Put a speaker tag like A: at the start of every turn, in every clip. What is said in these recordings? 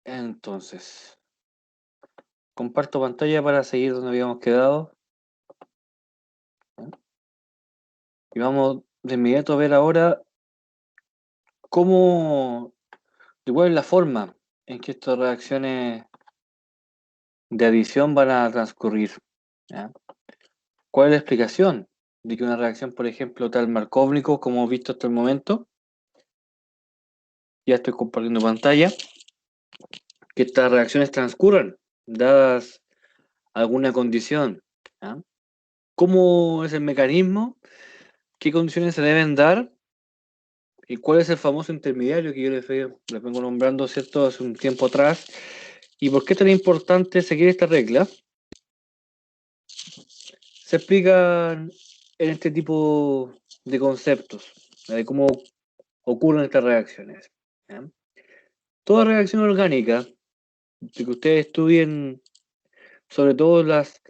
A: Entonces, comparto pantalla para seguir donde habíamos quedado. Y vamos de inmediato a ver ahora cómo, cuál es la forma en que estas reacciones de adición van a transcurrir. ¿Ya? ¿Cuál es la explicación de que una reacción, por ejemplo, tal Markóvnico, como hemos visto hasta el momento, ya estoy compartiendo pantalla, que estas reacciones transcurran, dadas alguna condición? ¿Ya? ¿Cómo es el mecanismo? ¿Qué condiciones se deben dar? ¿Y cuál es el famoso intermediario que yo les vengo nombrando, ¿cierto?, hace un tiempo atrás? ¿Y por qué es tan importante seguir esta regla? Se explican en este tipo de conceptos, de cómo ocurren estas reacciones. ¿Ya? Toda reacción orgánica, de que ustedes estudien sobre todo las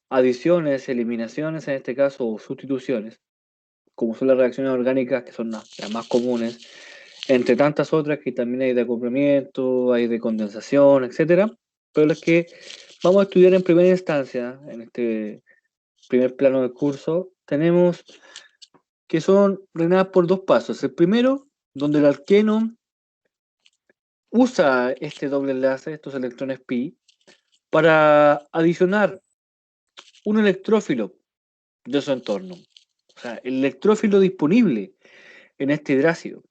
A: adiciones, eliminaciones en este caso, o sustituciones, como son las reacciones orgánicas, que son las más comunes, entre tantas otras que también hay de acoplamiento, hay de condensación, etcétera, pero las que vamos a estudiar en primera instancia, en este primer plano del curso, tenemos que son ordenadas por dos pasos. El primero, donde el alqueno usa este doble enlace, estos electrones pi, para adicionar un electrófilo de su entorno. O sea, el electrófilo disponible en este hidrácido,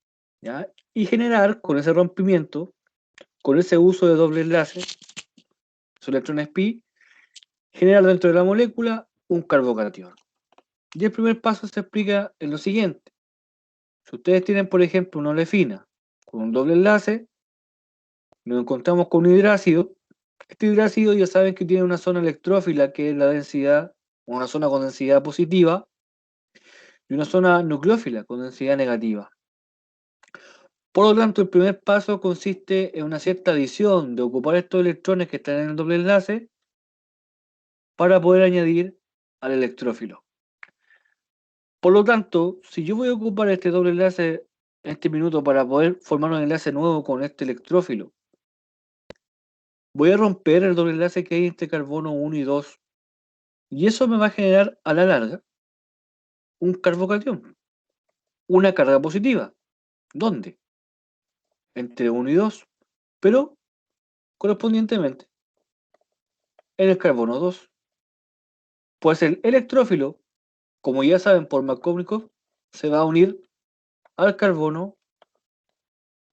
A: ¿ya? Y generar con ese rompimiento, con ese uso de doble enlace, sus electrones pi, generar dentro de la molécula un carbocatión. Y el primer paso se explica en lo siguiente. Si ustedes tienen, por ejemplo, una olefina con un doble enlace, nos encontramos con un hidrácido. Este hidrácido ya saben que tiene una zona electrófila, que es la densidad, una zona con densidad positiva, y una zona nucleófila con densidad negativa. Por lo tanto, el primer paso consiste en una cierta adición de ocupar estos electrones que están en el doble enlace para poder añadir al electrófilo. Por lo tanto, si yo voy a ocupar este doble enlace en este minuto para poder formar un enlace nuevo con este electrófilo, voy a romper el doble enlace que hay entre carbono 1 y 2. Y eso me va a generar a la larga un carbocatión, una carga positiva. ¿Dónde? Entre 1 y 2, pero correspondientemente en el carbono 2. Pues el electrófilo, como ya saben por Markovnikov, se va a unir al carbono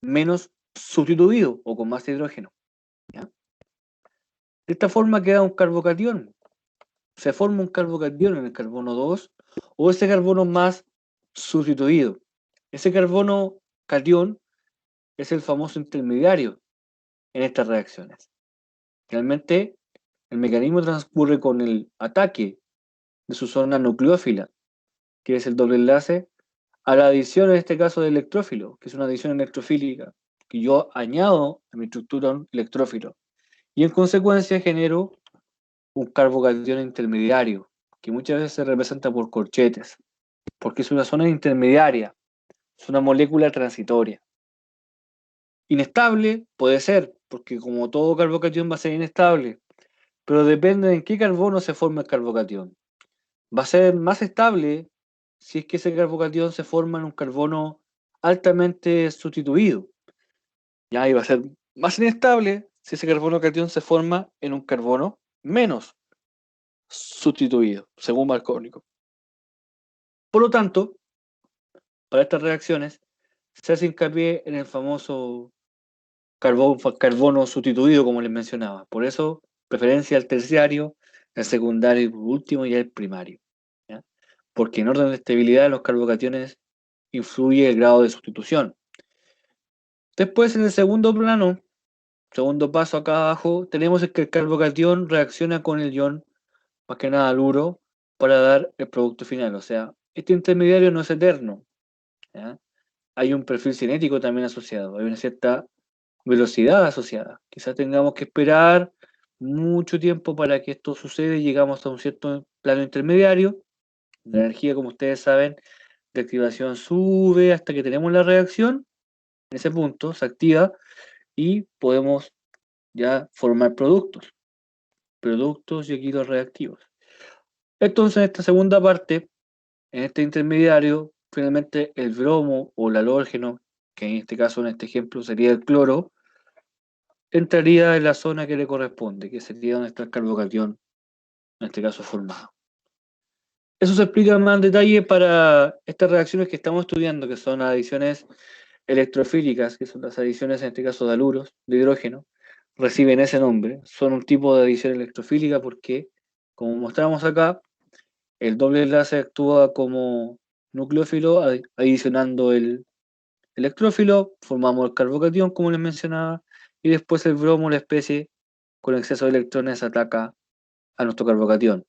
A: menos sustituido o con más hidrógeno. ¿Ya? De esta forma queda un carbocatión. Se forma un carbocatión en el carbono 2 o ese carbono más sustituido. Ese carbono catión es el famoso intermediario en estas reacciones. Realmente el mecanismo transcurre con el ataque de su zona nucleófila, que es el doble enlace, a la adición en este caso de electrófilo, que es una adición electrofílica, que yo añado a mi estructura un electrófilo. Y en consecuencia genero un carbocatión intermediario, que muchas veces se representa por corchetes, porque es una zona intermediaria, es una molécula transitoria. Inestable puede ser, porque como todo carbocatión va a ser inestable, pero depende de en qué carbono se forma el carbocatión. Va a ser más estable si es que ese carbocatión se forma en un carbono altamente sustituido. Ya, y va a ser más inestable si ese carbono catión se forma en un carbono menos sustituido, según Markovnikov. Por lo tanto, para estas reacciones se hace hincapié en el famoso carbono sustituido, como les mencionaba. Por eso, preferencia al terciario, al secundario y por último ya el primario. ¿Ya? Porque en orden de estabilidad los carbocationes influye el grado de sustitución. Después, en el segundo plano, segundo paso acá abajo, tenemos que el carbocatión reacciona con el ion, más que nada haluro, para dar el producto final. O sea, este intermediario no es eterno. ¿Ya? Hay un perfil cinético también asociado, hay una cierta velocidad asociada. Quizás tengamos que esperar mucho tiempo para que esto suceda y llegamos a un cierto plano intermediario. La energía, como ustedes saben, de activación sube hasta que tenemos la reacción. En ese punto se activa y podemos ya formar productos y equipos reactivos. Entonces, en esta segunda parte, en este intermediario, finalmente el bromo o el halógeno, que en este caso, en este ejemplo, sería el cloro, entraría en la zona que le corresponde, que sería donde está el carbocatión, en este caso formado. Eso se explica más en detalle para estas reacciones que estamos estudiando, que son adiciones electrofílicas, que son las adiciones, en este caso de haluros, de hidrógeno, reciben ese nombre. Son un tipo de adición electrofílica porque, como mostramos acá, el doble enlace actúa como nucleófilo adicionando el electrófilo, formamos el carbocatión, como les mencionaba, y después el bromo, la especie con exceso de electrones, ataca a nuestro carbocatión.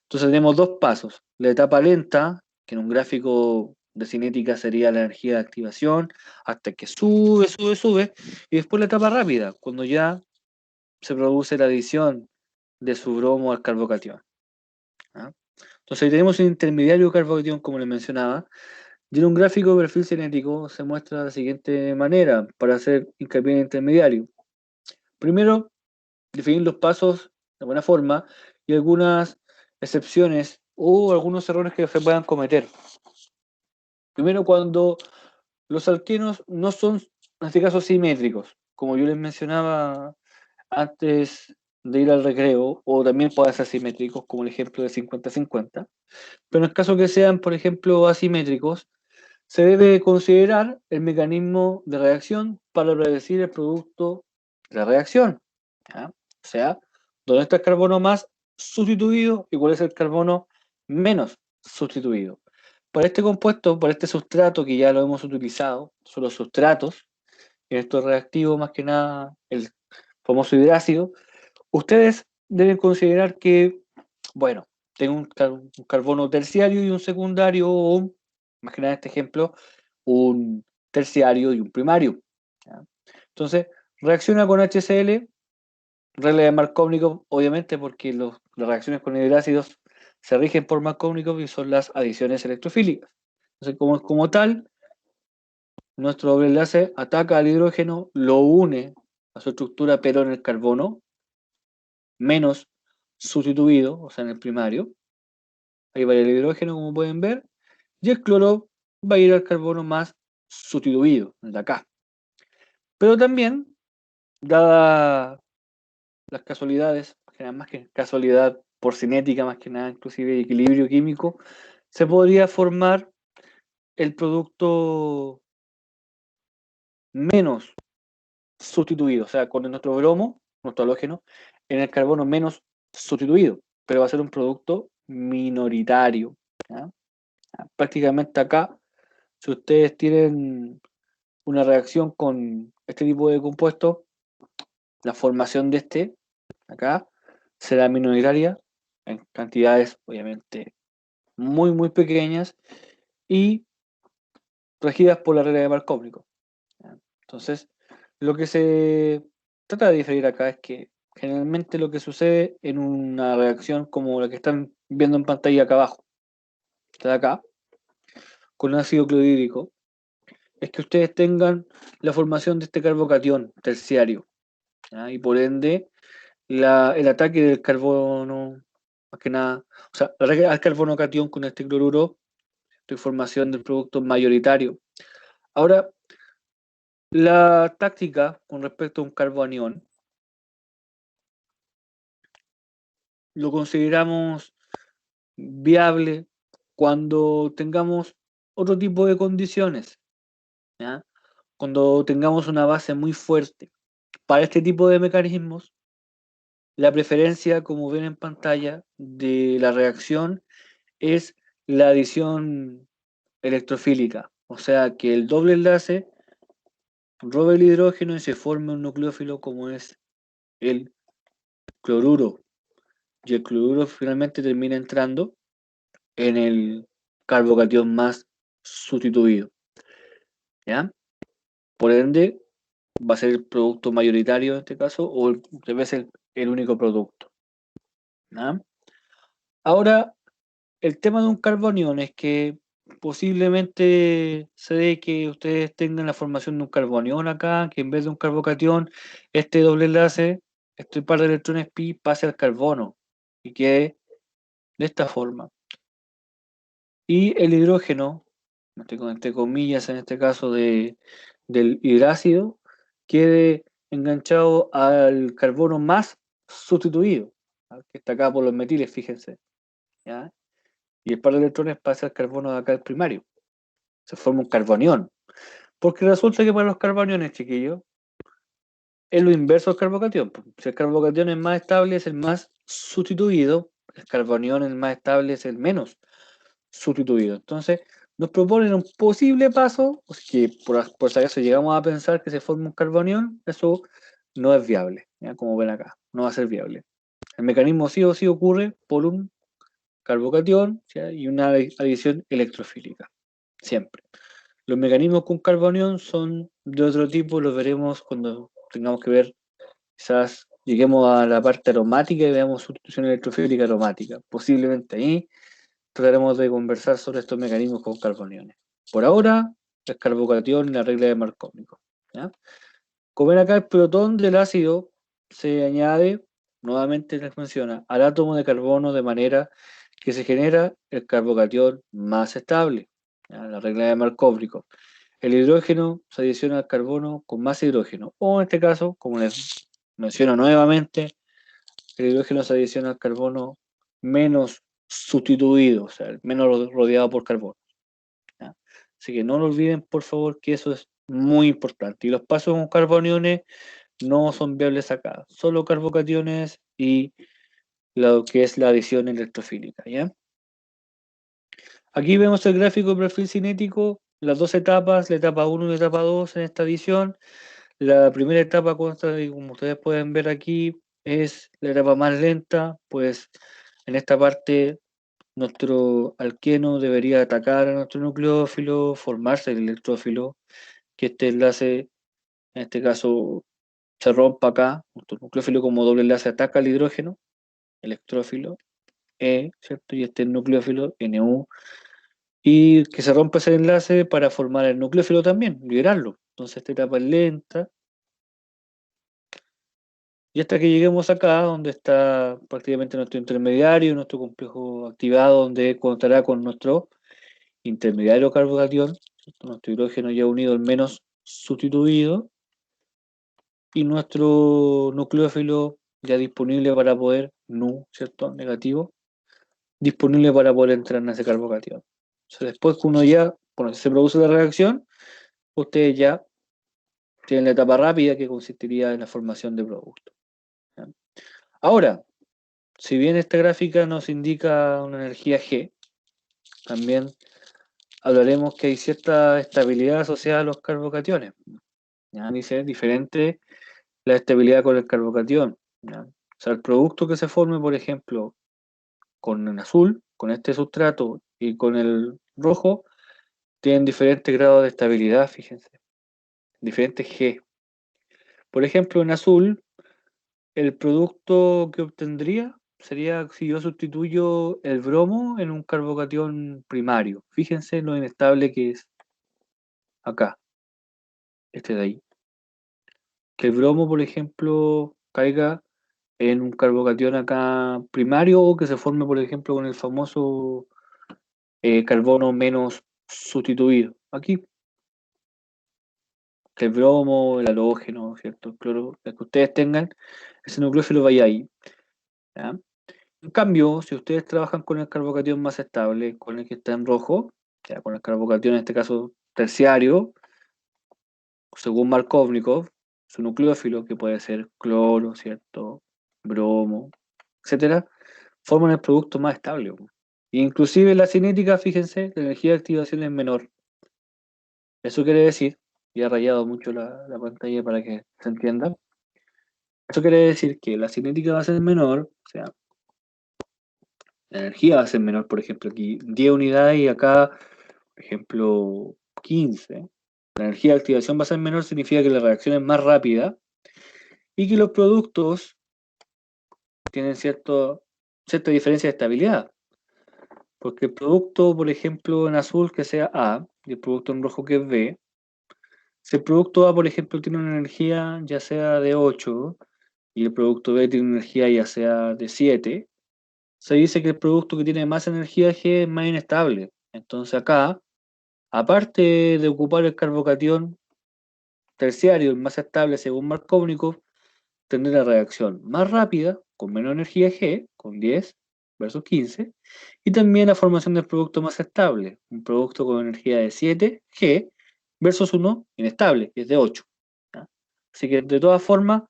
A: Entonces tenemos dos pasos. La etapa lenta, que en un gráfico de cinética sería la energía de activación, hasta que sube, sube, sube, y después la etapa rápida, cuando ya se produce la adición de su bromo al carbocatión. ¿Ah? Entonces ahí tenemos un intermediario carbocatión, como les mencionaba, y en un gráfico de perfil cinético se muestra de la siguiente manera, para hacer hincapié en el intermediario. Primero, definir los pasos de buena forma y algunas excepciones o algunos errores que se puedan cometer. Primero, cuando los alquenos no son, en este caso, simétricos, como yo les mencionaba antes de ir al recreo, o también pueden ser simétricos, como el ejemplo de 50-50, pero en el caso que sean, por ejemplo, asimétricos, se debe considerar el mecanismo de reacción para predecir el producto de la reacción. ¿Ya? O sea, dónde está el carbono más sustituido y cuál es el carbono menos sustituido. Para este compuesto, para este sustrato que ya lo hemos utilizado, son los sustratos, en estos reactivos más que nada el famoso hidrácido, ustedes deben considerar que, bueno, tengo un carbono terciario y un secundario, o más que nada en este ejemplo, un terciario y un primario. ¿Ya? Entonces, reacciona con HCl, regla de Markovnikov, obviamente, porque las reacciones con hidrácidos se rigen por Markovnikov y son las adiciones electrofílicas. Entonces, como tal, nuestro doble enlace ataca al hidrógeno, lo une a su estructura, pero en el carbono menos sustituido, o sea, en el primario. Ahí va el hidrógeno, como pueden ver, y el cloro va a ir al carbono más sustituido, el de acá. Pero también, dadas las casualidades, más que casualidad por cinética, más que nada, inclusive equilibrio químico, se podría formar el producto menos sustituido, o sea, con nuestro bromo, nuestro halógeno, en el carbono menos sustituido, pero va a ser un producto minoritario. ¿Ya? Prácticamente acá, si ustedes tienen una reacción con este tipo de compuesto, la formación de este, acá, será minoritaria en cantidades, obviamente, muy, muy pequeñas y regidas por la regla de Markovnikov. ¿Ya? Entonces, lo que se trata de diferir acá es que generalmente lo que sucede en una reacción como la que están viendo en pantalla acá abajo, está de acá, con ácido clorhídrico, es que ustedes tengan la formación de este carbocatión terciario, ¿ya? Y por ende el ataque del carbono, más que nada, o sea, el ataque al carbono catión con este cloruro, esta formación del producto mayoritario. Ahora, la táctica con respecto a un carbonión lo consideramos viable cuando tengamos otro tipo de condiciones, ¿ya? Cuando tengamos una base muy fuerte. Para este tipo de mecanismos, la preferencia, como ven en pantalla, de la reacción es la adición electrofílica, o sea que el doble enlace robe el hidrógeno y se forme un nucleófilo como es el cloruro, y el cloruro finalmente termina entrando en el carbocatión más sustituido, ¿ya? Por ende, va a ser el producto mayoritario en este caso, o debe ser el único producto, ¿ya? Ahora, el tema de un carbonión es que posiblemente se dé que ustedes tengan la formación de un carbonión acá, que en vez de un carbocatión, este doble enlace, este par de electrones pi pase al carbono y quede de esta forma. Y el hidrógeno, entre comillas en este caso del hidrácido, quede enganchado al carbono más sustituido, ¿ya? Que está acá por los metiles, fíjense, ¿ya? Y el par de electrones pasa al carbono de acá, el primario. Se forma un carbonión. Porque resulta que para los carboniones, chiquillos, es lo inverso al carbocatión, po. Si el carbocatión es más estable, es el más sustituido. El carbonión es más estable, es el menos sustituido. Entonces, nos proponen un posible paso, pues que por si acaso llegamos a pensar que se forma un carbonión, eso no es viable, ¿ya? Como ven acá, no va a ser viable. El mecanismo sí o sí ocurre por un carbocatión, ¿ya? Y una adición electrofílica, siempre. Los mecanismos con carbonión son de otro tipo, los veremos cuando tengamos que ver, quizás lleguemos a la parte aromática y veamos sustitución electrofílica aromática. Posiblemente ahí trataremos de conversar sobre estos mecanismos con carboniones. Por ahora, el carbocatión y la regla de Marcónico, ¿ya? Como ven acá, el protón del ácido se añade, nuevamente les menciona, al átomo de carbono de manera que se genera el carbocatión más estable, ¿ya? La regla de Marcónico. El hidrógeno se adiciona al carbono con más hidrógeno, o en este caso, como les menciono nuevamente, el hidrógeno se adiciona al carbono menos sustituido, o sea, menos rodeado por carbono, ¿ya? Así que no lo olviden, por favor, que eso es muy importante. Y los pasos con carboniones no son viables acá, solo carbocationes y lo que es la adición electrofílica, ¿ya? Aquí vemos el gráfico de perfil cinético, las dos etapas, la etapa 1 y la etapa 2 en esta adición. La primera etapa consta de, como ustedes pueden ver aquí, es la etapa más lenta, pues en esta parte nuestro alqueno debería atacar a nuestro nucleófilo, formarse el electrófilo, que este enlace, en este caso, se rompa acá, nuestro nucleófilo como doble enlace ataca al hidrógeno, electrófilo, ¿cierto? Y este nucleófilo, NU, y que se rompa ese enlace para formar el nucleófilo también, liberarlo. Entonces esta etapa es lenta, y hasta que lleguemos acá, donde está prácticamente nuestro intermediario, nuestro complejo activado, donde contará con nuestro intermediario carbocatión, ¿cierto? Nuestro hidrógeno ya unido al menos sustituido, y nuestro nucleófilo ya disponible para poder, NU, ¿cierto? Negativo, disponible para poder entrar en ese carbocatión. O sea, después que uno ya, bueno, si se produce la reacción, ustedes ya tienen la etapa rápida que consistiría en la formación de producto, ¿ya? Ahora, si bien esta gráfica nos indica una energía G, también hablaremos que hay cierta estabilidad asociada a los carbocationes, ¿ya? Dice diferente la estabilidad con el carbocatión, ¿ya? O sea, el producto que se forme, por ejemplo, con el azul, con este sustrato y con el rojo, tienen diferentes grados de estabilidad, fíjense, diferentes G. Por ejemplo, en azul, el producto que obtendría sería si yo sustituyo el bromo en un carbocatión primario. Fíjense lo inestable que es acá, este de ahí. Que el bromo, por ejemplo, caiga en un carbocatión acá primario o que se forme, por ejemplo, con el famoso carbono menos sustituido. Aquí, que el bromo, el halógeno, ¿cierto? El cloro, el que ustedes tengan, ese nucleófilo vaya ahí, ¿ya? En cambio, si ustedes trabajan con el carbocatión más estable, con el que está en rojo, ya con el carbocatión en este caso terciario, según Markovnikov, su nucleófilo, que puede ser cloro, ¿cierto? Bromo, etcétera, forman el producto más estable. Inclusive la cinética, fíjense, la energía de activación es menor. Eso quiere decir, y he rayado mucho la pantalla para que se entienda, eso quiere decir que la cinética va a ser menor, o sea, la energía va a ser menor, por ejemplo, aquí 10 unidades y acá, por ejemplo, 15. La energía de activación va a ser menor, significa que la reacción es más rápida y que los productos tienen cierta diferencia de estabilidad. Porque el producto, por ejemplo, en azul que sea A y el producto en rojo que es B, si el producto A, por ejemplo, tiene una energía ya sea de 8 y el producto B tiene una energía ya sea de 7, se dice que el producto que tiene más energía G es más inestable. Entonces acá, aparte de ocupar el carbocatión terciario, el más estable según Markovnikov, tendrá la reacción más rápida, con menos energía G, con 10 versus 15, y también la formación del producto más estable, un producto con energía de 7 G versus uno inestable, que es de 8. ¿Ya? Así que de todas formas,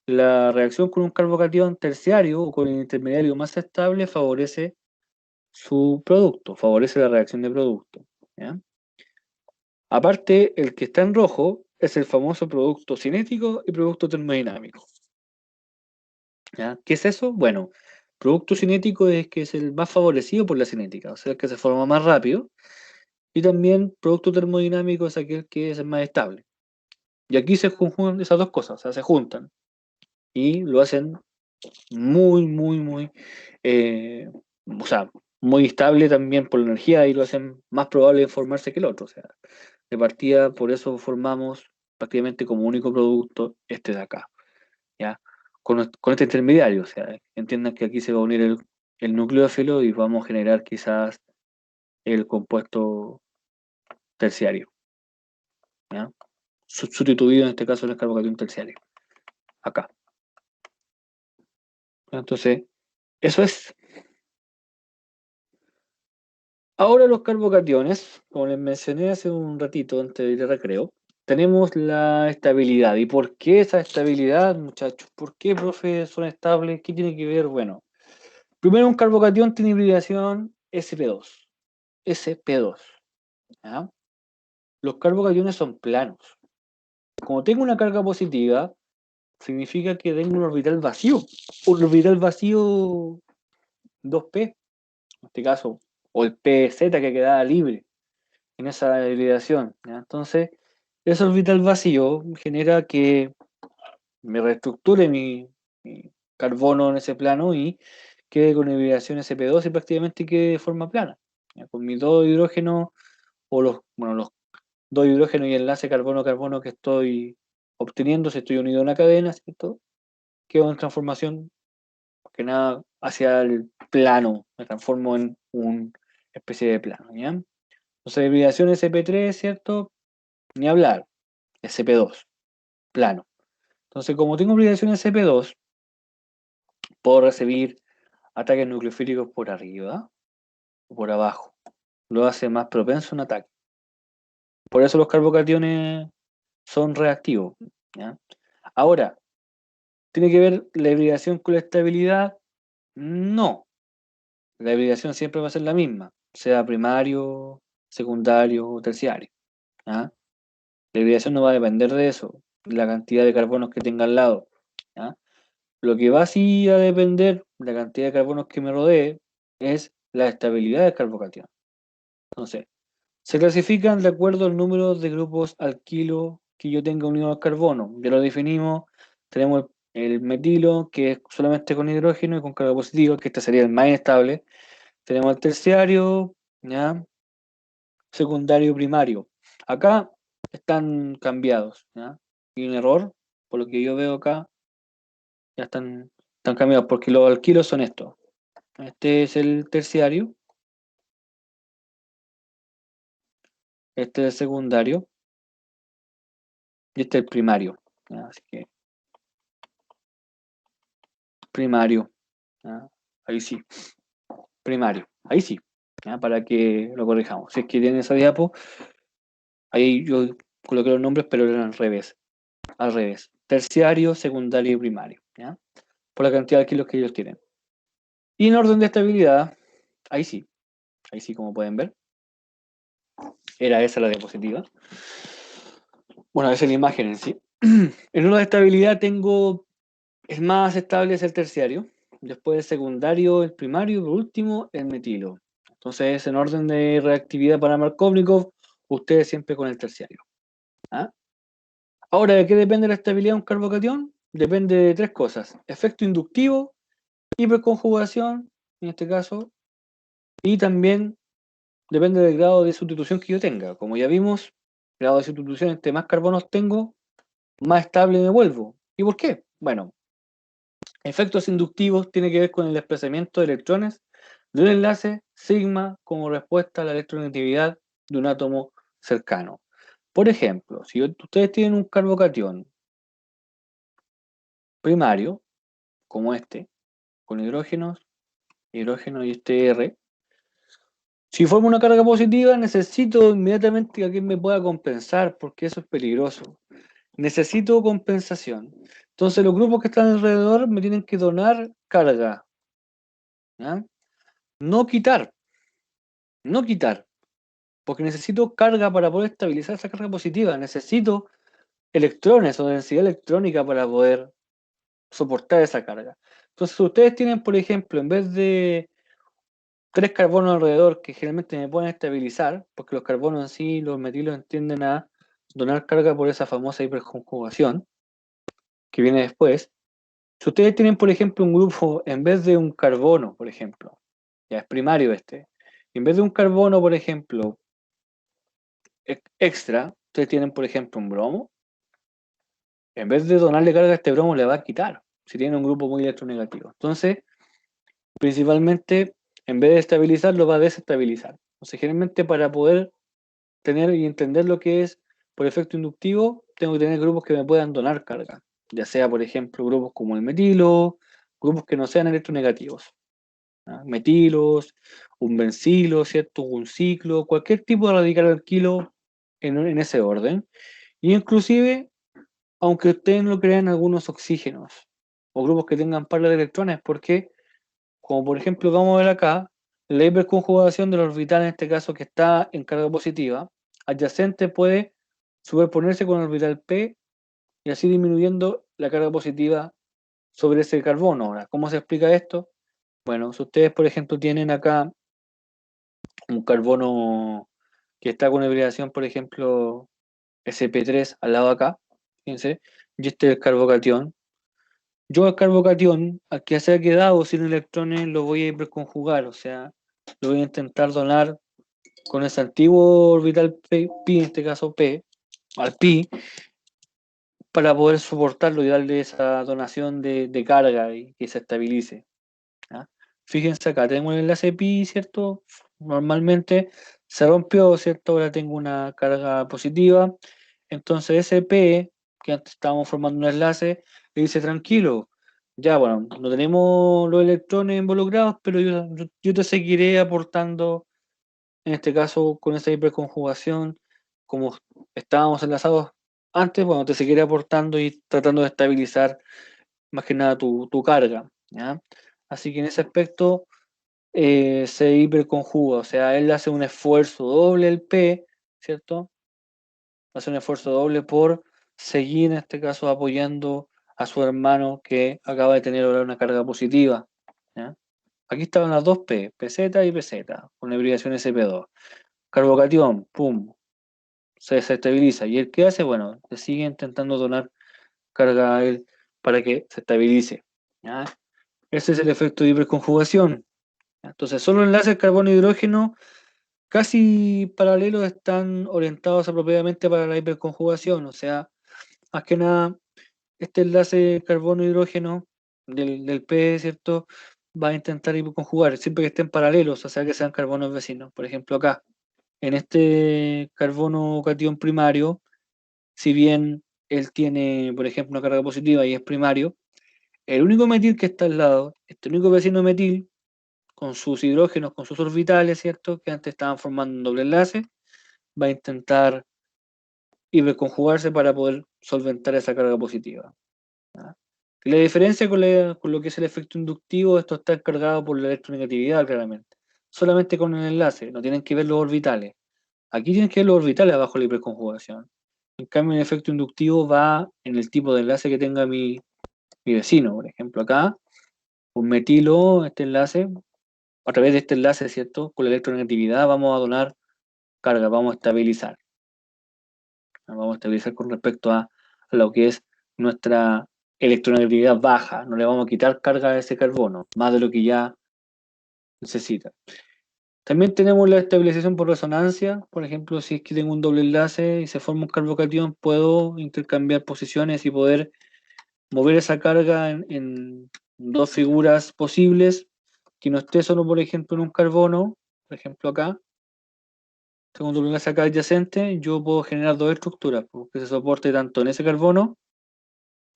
A: la reacción con un carbocatión terciario o con el intermediario más estable favorece su producto, favorece la reacción de producto. ¿Ya? Aparte, el que está en rojo es el famoso producto cinético y producto termodinámico. ¿Ya? ¿Qué es eso? Bueno, producto cinético es que es el más favorecido por la cinética, o sea, el que se forma más rápido, y también producto termodinámico es aquel que es el más estable. Y aquí se conjugan esas dos cosas, o sea, se juntan y lo hacen muy, muy, muy, eh, o sea, muy estable también por la energía y lo hacen más probable de formarse que el otro. O sea, de partida, por eso formamos prácticamente como único producto este de acá. ¿Ya? Con este intermediario, o sea, entiendan que aquí se va a unir el nucleófilo y vamos a generar quizás el compuesto terciario, ¿ya? Sustituido en este caso en el carbocatión terciario, acá. Entonces, eso es. Ahora los carbocationes, como les mencioné hace un ratito antes de ir al recreo, tenemos la estabilidad. ¿Y por qué esa estabilidad, muchachos? ¿Por qué, profe, son estables? ¿Qué tiene que ver? Bueno, primero un carbocatión tiene hibridación sp2. sp2. ¿Ya? Los carbocationes son planos. Como tengo una carga positiva, significa que tengo un orbital vacío. Un orbital vacío 2p, en este caso, o el pz que quedaba libre en esa hibridación. ¿Ya? Entonces, ese orbital vacío genera que me reestructure mi carbono en ese plano y quede con hibridación sp2 y prácticamente quede de forma plana. ¿Ya? Con mis dos hidrógenos o los dos hidrógenos y enlace carbono-carbono que estoy obteniendo, si estoy unido a una cadena, ¿cierto? Quedo en transformación, que nada, hacia el plano, me transformo en una especie de plano, ¿ya? Entonces, hibridación sp3, ¿cierto? Ni hablar, sp2, plano. Entonces, como tengo hibridación sp2, puedo recibir ataques nucleofílicos por arriba o por abajo. Lo hace más propenso a un ataque. Por eso los carbocationes son reactivos, ¿ya? Ahora, ¿tiene que ver la hibridación con la estabilidad? No. La hibridación siempre va a ser la misma, sea primario, secundario o terciario. ¿Ya? La hibridación no va a depender de eso, la cantidad de carbonos que tenga al lado. ¿Ya? Lo que va sí a depender de la cantidad de carbonos que me rodee es la estabilidad del carbocatión. Entonces, se clasifican de acuerdo al número de grupos alquilo que yo tenga unido al carbono. Ya lo definimos. Tenemos el metilo, que es solamente con hidrógeno y con carga positiva, que este sería el más inestable. Tenemos el terciario, ¿ya? Secundario, primario. Acá están cambiados, ¿ya? Y un error, por lo que yo veo acá, ya están cambiados, porque los alquilos son estos. Este es el terciario, este es el secundario y este es el primario. ¿Ya? Así que primario, ¿ya? Ahí sí, primario, ahí sí, ¿ya? Para que lo corrijamos. Si es que tienen esa diapo, ahí yo coloqué los nombres, pero eran al revés. Terciario, secundario y primario, ¿ya? Por la cantidad de kilos que ellos tienen. Y en orden de estabilidad, ahí sí, como pueden ver, era esa la diapositiva. Bueno, esa es la imagen en sí. En orden de estabilidad es más estable es el terciario, después el secundario, el primario y por último el metilo. Entonces, en orden de reactividad para Markovnikov, ustedes siempre con el terciario. ¿Ah? Ahora, ¿de qué depende la estabilidad de un carbocatión? Depende de tres cosas: efecto inductivo, hiperconjugación, en este caso, Y también depende del grado de sustitución que yo tenga. Como ya vimos, grado de sustitución, entre más carbonos tengo, más estable me vuelvo. ¿Y por qué? Bueno, efectos inductivos tiene que ver con el desplazamiento de electrones de un enlace sigma como respuesta a la electronegatividad de un átomo cercano. Por ejemplo, si ustedes tienen un carbocatión primario, como este, con hidrógeno y este R, si forma una carga positiva, necesito inmediatamente que alguien me pueda compensar, porque eso es peligroso. Necesito compensación. Entonces los grupos que están alrededor me tienen que donar carga, ¿ya? No quitar, no quitar, porque necesito carga para poder estabilizar esa carga positiva. Necesito electrones o densidad electrónica para poder soportar esa carga. Entonces ustedes tienen, por ejemplo, en vez de 3 carbonos alrededor que generalmente me pueden estabilizar, porque los carbonos en sí, los metilos tienden a donar carga por esa famosa hiperconjugación que viene después. Si ustedes tienen, por ejemplo, un grupo, en vez de un carbono, por ejemplo, ya es primario este, en vez de un carbono, por ejemplo, extra, ustedes tienen, por ejemplo, un bromo, en vez de donarle carga a este bromo, le va a quitar, si tiene un grupo muy electronegativo. Entonces, principalmente, en vez de estabilizar, lo va a desestabilizar. Entonces, generalmente para poder tener y entender lo que es por efecto inductivo, tengo que tener grupos que me puedan donar carga, ya sea, por ejemplo, grupos como el metilo, grupos que no sean electronegativos, ¿ah? Metilos, un bencilo, ¿cierto? Un ciclo, cualquier tipo de radical alquilo en ese orden. Y inclusive, aunque ustedes no crean, algunos oxígenos o grupos que tengan pares de electrones, porque, como por ejemplo vamos a ver acá, la hiperconjugación del orbital, en este caso que está en carga positiva, adyacente puede superponerse con el orbital P y así disminuyendo la carga positiva sobre ese carbono. Ahora, ¿cómo se explica esto? Bueno, si ustedes, por ejemplo, tienen acá un carbono que está con hibridación, por ejemplo, sp3 al lado de acá, fíjense, y este es el carbocatión. Yo al carbocatión, al que se ha quedado sin electrones, lo voy a hiperconjugar, o sea, lo voy a intentar donar con ese antiguo orbital pi, en este caso P, al pi, para poder soportarlo y darle esa donación de carga y que se estabilice. ¿Ya? Fíjense acá, tengo el enlace pi, ¿cierto? Normalmente se rompió, ¿cierto? Ahora tengo una carga positiva. Entonces ese P, que antes estábamos formando un enlace, le dice tranquilo, ya bueno, no tenemos los electrones involucrados, pero yo te seguiré aportando, en este caso con esa hiperconjugación, como estábamos enlazados antes, bueno, te seguiré aportando y tratando de estabilizar más que nada tu carga, ¿ya? Así que en ese aspecto se hiperconjuga, o sea, él hace un esfuerzo doble el P, ¿cierto? Hace un esfuerzo doble por seguir, en este caso, apoyando a su hermano que acaba de tener ahora una carga positiva, ¿ya? Aquí estaban las dos P, PZ y PZ, con la hibridación SP2. Carbocatión, pum, se desestabiliza. ¿Y él qué hace? Bueno, le sigue intentando donar carga a él para que se estabilice, ¿ya? Ese es el efecto de hiperconjugación. Entonces, solo enlaces carbono-hidrógeno casi paralelos están orientados apropiadamente para la hiperconjugación. O sea, más que nada, este enlace carbono-hidrógeno del P, ¿cierto? Va a intentar hiperconjugar siempre que estén paralelos, o sea, que sean carbonos vecinos. Por ejemplo, acá, en este carbono catión primario, si bien él tiene, por ejemplo, una carga positiva y es primario, el único metil que está al lado, este único vecino metil, con sus hidrógenos, con sus orbitales, ¿cierto? Que antes estaban formando un doble enlace, va a intentar hiperconjugarse para poder solventar esa carga positiva, ¿ya? Y la diferencia con lo que es el efecto inductivo, esto está cargado por la electronegatividad, claramente. Solamente con el enlace, no tienen que ver los orbitales. Aquí tienen que ver los orbitales abajo de la hiperconjugación. En cambio, el efecto inductivo va en el tipo de enlace que tenga mi vecino. Por ejemplo, acá, un metilo, este enlace, a través de este enlace, ¿cierto? Con la electronegatividad vamos a donar carga, vamos a estabilizar. Vamos a estabilizar con respecto a lo que es nuestra electronegatividad baja. No le vamos a quitar carga a ese carbono, más de lo que ya necesita. También tenemos la estabilización por resonancia. Por ejemplo, si es que tengo un doble enlace y se forma un carbocatión, puedo intercambiar posiciones y poder mover esa carga en dos figuras posibles, que no esté solo, por ejemplo, en un carbono. Por ejemplo, acá, tengo un doble enlace acá adyacente, yo puedo generar dos estructuras, que se soporte tanto en ese carbono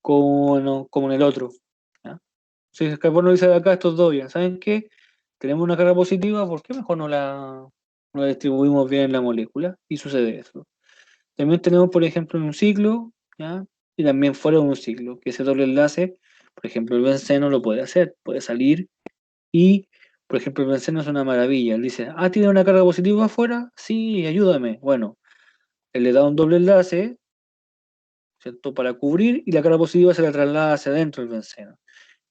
A: como en el otro. ¿Ya? Si el carbono dice de acá, estos dos, ya saben que tenemos una carga positiva, ¿por qué mejor no la distribuimos bien en la molécula? Y sucede eso. También tenemos, por ejemplo, en un ciclo, ¿ya? Y también fuera de un ciclo, que ese doble enlace, por ejemplo, el benceno lo puede hacer, puede salir y, por ejemplo, el benceno es una maravilla. Él dice, ah, ¿tiene una carga positiva afuera? Sí, ayúdame. Bueno, él le da un doble enlace, ¿cierto? Para cubrir y la carga positiva se la traslada hacia adentro del benceno.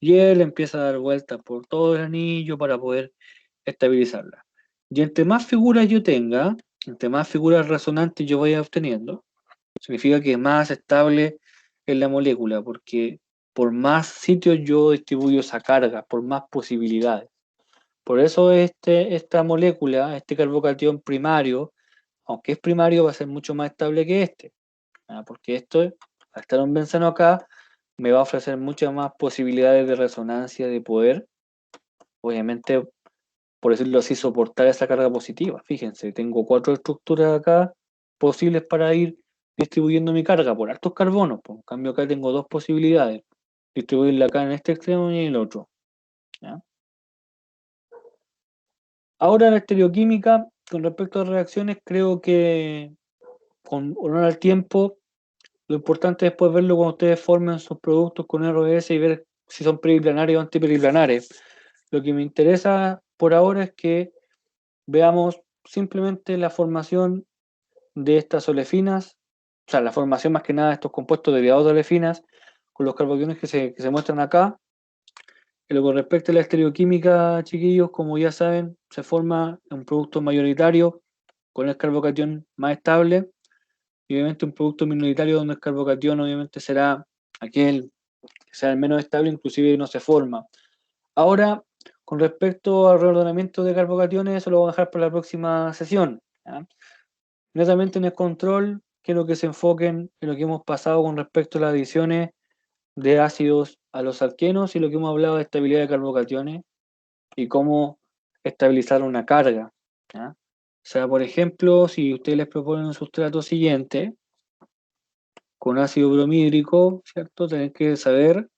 A: Y él empieza a dar vueltas por todo el anillo para poder estabilizarla. Y entre más figuras yo tenga, entre más figuras resonantes yo vaya obteniendo, significa que es más estable en la molécula, porque por más sitios yo distribuyo esa carga, por más posibilidades. Por eso esta molécula, este carbocatión primario, aunque es primario, va a ser mucho más estable que este. Porque esto, al estar un benceno acá, me va a ofrecer muchas más posibilidades de resonancia, de poder, obviamente, por decirlo así, soportar esa carga positiva. Fíjense, tengo cuatro estructuras acá posibles para ir distribuyendo mi carga por altos carbonos. En cambio, acá tengo dos posibilidades, distribuirla acá en este extremo y en el otro. ¿Ya? Ahora la estereoquímica, con respecto a reacciones, creo que con honor al tiempo, lo importante es después verlo cuando ustedes formen sus productos con RS y ver si son periplanares o antiperiplanares. Lo que me interesa por ahora es que veamos simplemente la formación de estas olefinas, o sea, la formación más que nada de estos compuestos derivados de olefinas, con los carbocationes que se muestran acá. Y lo que respecta a la estereoquímica, chiquillos, como ya saben, se forma un producto mayoritario con el carbocatión más estable y obviamente un producto minoritario donde el carbocatión obviamente será aquel que sea el menos estable, inclusive no se forma. Ahora, con respecto al reordenamiento de carbocationes, eso lo voy a dejar para la próxima sesión. ¿Ya? Netamente en el control, quiero que se enfoquen en lo que hemos pasado con respecto a las adiciones de ácidos a los alquenos y lo que hemos hablado de estabilidad de carbocationes y cómo estabilizar una carga. ¿Ya? O sea, por ejemplo, si ustedes les proponen un sustrato siguiente con ácido bromídrico, ¿cierto? Tienen que saber,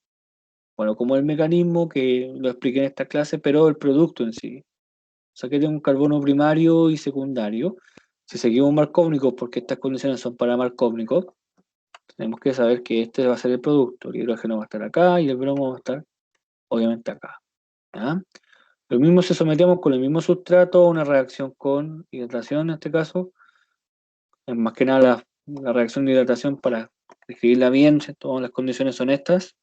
A: bueno, cómo es el mecanismo, que lo expliqué en esta clase, pero el producto en sí. O sea, que tiene un carbono primario y secundario. Si seguimos marcóvnicos, porque estas condiciones son para marcóvnicos, tenemos que saber que este va a ser el producto. El hidrógeno va a estar acá y el bromo va a estar, obviamente, acá. ¿Ya? Lo mismo si sometemos con el mismo sustrato a una reacción con hidratación, en este caso, es más que nada la reacción de hidratación para escribirla bien, ¿cierto? Las condiciones son estas,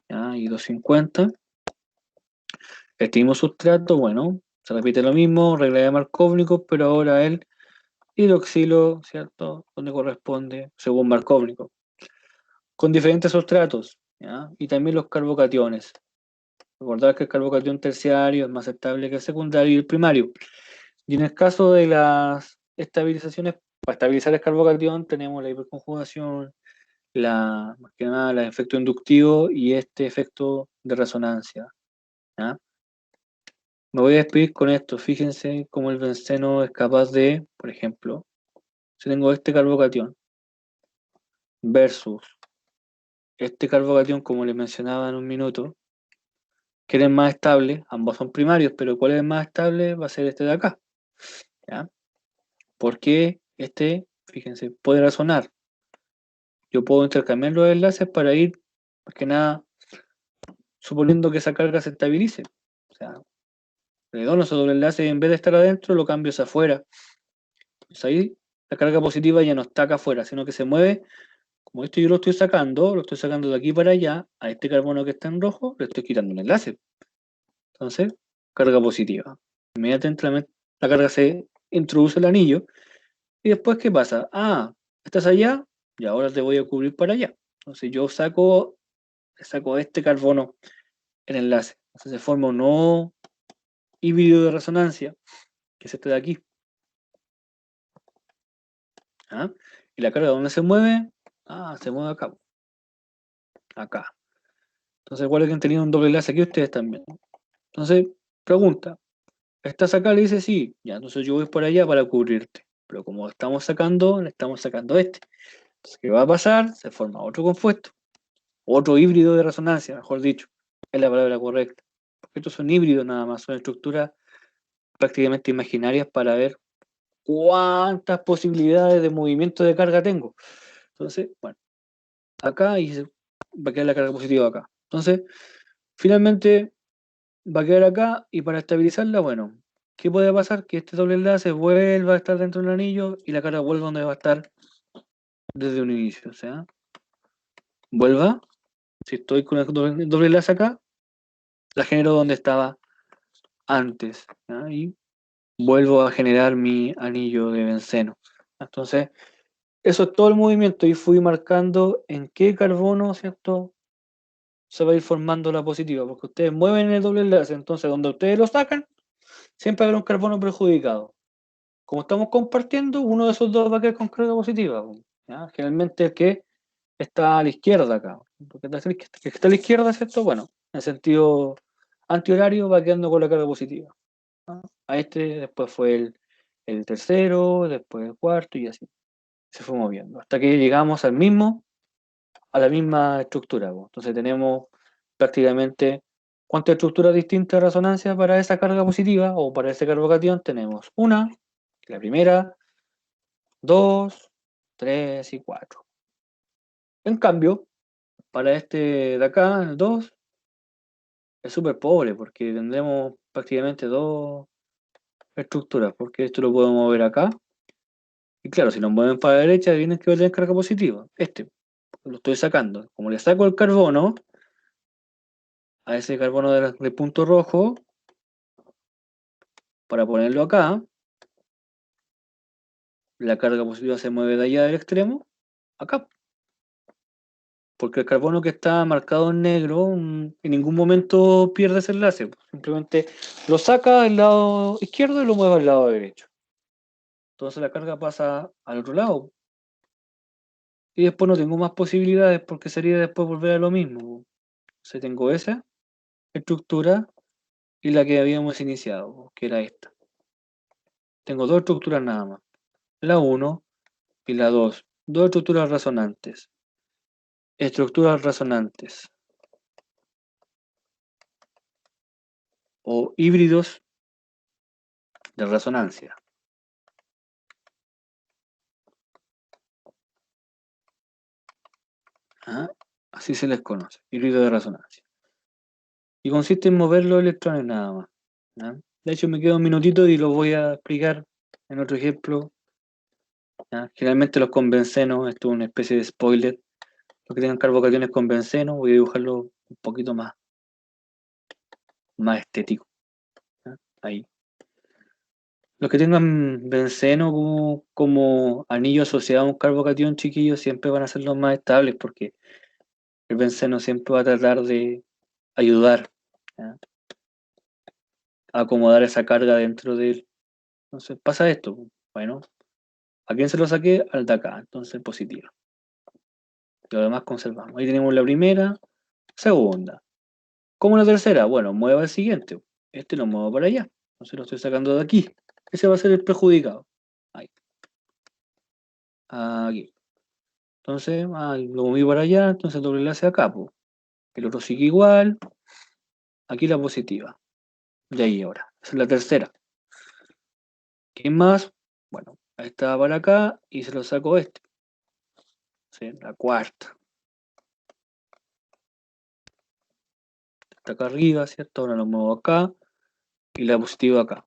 A: ¿ya? Y 250. Este mismo sustrato, bueno, se repite lo mismo, regla de marcóvnicos, pero ahora el hidroxilo, ¿cierto? Donde corresponde, según marcóvnico, con diferentes sustratos, ¿ya? Y también los carbocationes. Recordar que el carbocatión terciario es más estable que el secundario y el primario. Y en el caso de las estabilizaciones, para estabilizar el carbocatión tenemos la hiperconjugación, más que nada el efecto inductivo y este efecto de resonancia. ¿Ya? Me voy a despedir con esto. Fíjense cómo el benceno es capaz de, por ejemplo, si tengo este carbocatión versus este carbocatión, como les mencionaba en un minuto, que es más estable, ambos son primarios, pero ¿cuál es más estable? Va a ser este de acá. ¿Ya? Porque este, fíjense, puede resonar. Yo puedo intercambiar los enlaces para ir, más que nada, suponiendo que esa carga se estabilice. O sea, le doy ese doble enlace y en vez de estar adentro, lo cambio hacia afuera. Pues ahí la carga positiva ya no está acá afuera, sino que se mueve. Como esto yo lo estoy sacando de aquí para allá, a este carbono que está en rojo, le estoy quitando un enlace. Entonces, carga positiva. Inmediatamente la carga se introduce el anillo. Y después, ¿qué pasa? Ah, estás allá y ahora te voy a cubrir para allá. Entonces yo saco este carbono en enlace. Entonces se forma un nuevo híbrido de resonancia que es este de aquí. ¿Ah? ¿Y la carga dónde se mueve? Ah, se mueve acá. Acá. Entonces, igual que han tenido un doble enlace aquí ustedes también. Entonces, pregunta. ¿Estás acá? Le dice sí. Ya, entonces yo voy por allá para cubrirte. Pero como estamos sacando, le estamos sacando este. Entonces, ¿qué va a pasar? Se forma otro compuesto. Otro híbrido de resonancia, mejor dicho. Es la palabra correcta. Porque estos son híbridos nada más. Son estructuras prácticamente imaginarias para ver cuántas posibilidades de movimiento de carga tengo. Entonces, bueno, acá y va a quedar la carga positiva acá. Entonces, finalmente va a quedar acá y para estabilizarla, bueno, ¿qué puede pasar? Que este doble enlace vuelva a estar dentro del anillo y la carga vuelva donde va a estar desde un inicio. O sea, vuelva, si estoy con el doble enlace acá, la genero donde estaba antes. ¿Ya? Y vuelvo a generar mi anillo de benceno. Entonces, eso es todo el movimiento y fui marcando en qué carbono, ¿cierto? Se va a ir formando la positiva, porque ustedes mueven el doble enlace, entonces donde ustedes lo sacan, siempre habrá un carbono perjudicado. Como estamos compartiendo, uno de esos dos va a quedar con carga positiva. ¿Ya? Generalmente el que está a la izquierda acá, porque el que está a la izquierda, ¿cierto? Bueno, en sentido antihorario va quedando con la carga positiva. ¿Ya? A este después fue el tercero, después el cuarto y así. Se fue moviendo, hasta que llegamos a la misma estructura. Entonces tenemos prácticamente cuántas estructuras distintas de resonancia para esa carga positiva o para ese carbocatión tenemos. Una, la primera, dos, tres y cuatro. En cambio, para este de acá, el 2, es súper pobre porque tendremos prácticamente dos estructuras, porque esto lo puedo mover acá. Y claro, si lo mueven para la derecha, viene que va a tener carga positiva. Este, lo estoy sacando. Como le saco el carbono, a ese carbono del punto rojo, para ponerlo acá, la carga positiva se mueve de allá del extremo, acá. Porque el carbono que está marcado en negro en ningún momento pierde ese enlace. Simplemente lo saca del lado izquierdo y lo mueve al lado derecho. Entonces la carga pasa al otro lado. Y después no tengo más posibilidades porque sería después volver a lo mismo. Entonces tengo esa estructura y la que habíamos iniciado, que era esta. Tengo dos estructuras nada más. La 1 y la 2. Dos estructuras resonantes. Estructuras resonantes. O híbridos de resonancia. ¿Ah? Así se les conoce, híbrido de resonancia. Y consiste en mover los electrones nada más. ¿Ya? De hecho, me queda un minutito y lo voy a explicar en otro ejemplo. ¿Ya? Generalmente los con benceno, esto es una especie de spoiler. Los que tengan carbocationes con benceno, voy a dibujarlo un poquito más estético. ¿Ya? Ahí. Los que tengan benceno como anillo asociado a un carbocatión chiquillo siempre van a ser los más estables porque el benceno siempre va a tratar de ayudar, ¿ya? A acomodar esa carga dentro de él. Entonces pasa esto. Bueno, ¿a quién se lo saqué? Al de acá, entonces positivo. Lo demás conservamos. Ahí tenemos la primera, segunda. ¿Cómo la tercera? Bueno, mueva el siguiente. Este lo muevo para allá. Entonces lo estoy sacando de aquí. Ese va a ser el perjudicado. Ahí. Aquí. Entonces, lo moví para allá, entonces el doble enlace acá, po. El otro sigue igual. Aquí la positiva. De ahí ahora. Esa es la tercera. ¿Quién más? Bueno, ahí estaba para acá y se lo saco este. ¿Sí? La cuarta. Está acá arriba, ¿cierto? Ahora lo muevo acá y la positiva acá.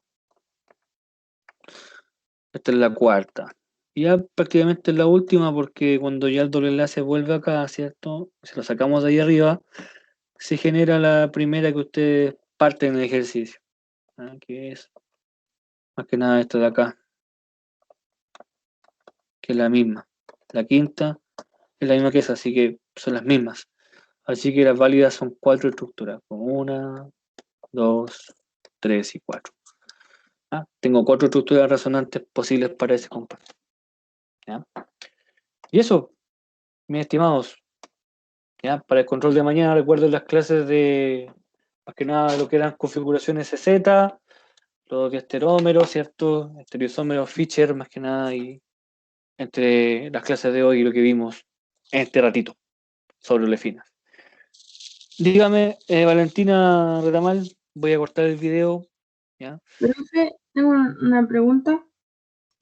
A: Esta es la cuarta. Y ya prácticamente es la última porque cuando ya el doble enlace vuelve acá, ¿cierto? Si lo sacamos de ahí arriba, se genera la primera que ustedes parten en el ejercicio. ¿Ah? Que es más que nada esta de acá, que es la misma. La quinta es la misma que esa, así que son las mismas. Así que las válidas son cuatro estructuras, como una, dos, tres y cuatro. ¿Ya? Tengo 4 estructuras resonantes posibles para ese compás. ¿Ya? Y eso, mis estimados, ¿ya? Para el control de mañana recuerden las clases de, más que nada, lo que eran configuraciones Z, los diasterómeros, ¿cierto? Estereoisómeros, Fischer, más que nada, y entre las clases de hoy y lo que vimos en este ratito sobre olefinas. Dígame, Valentina Retamal, voy a cortar el video, ¿ya?
B: Profe, tengo una pregunta.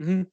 A: Ujú.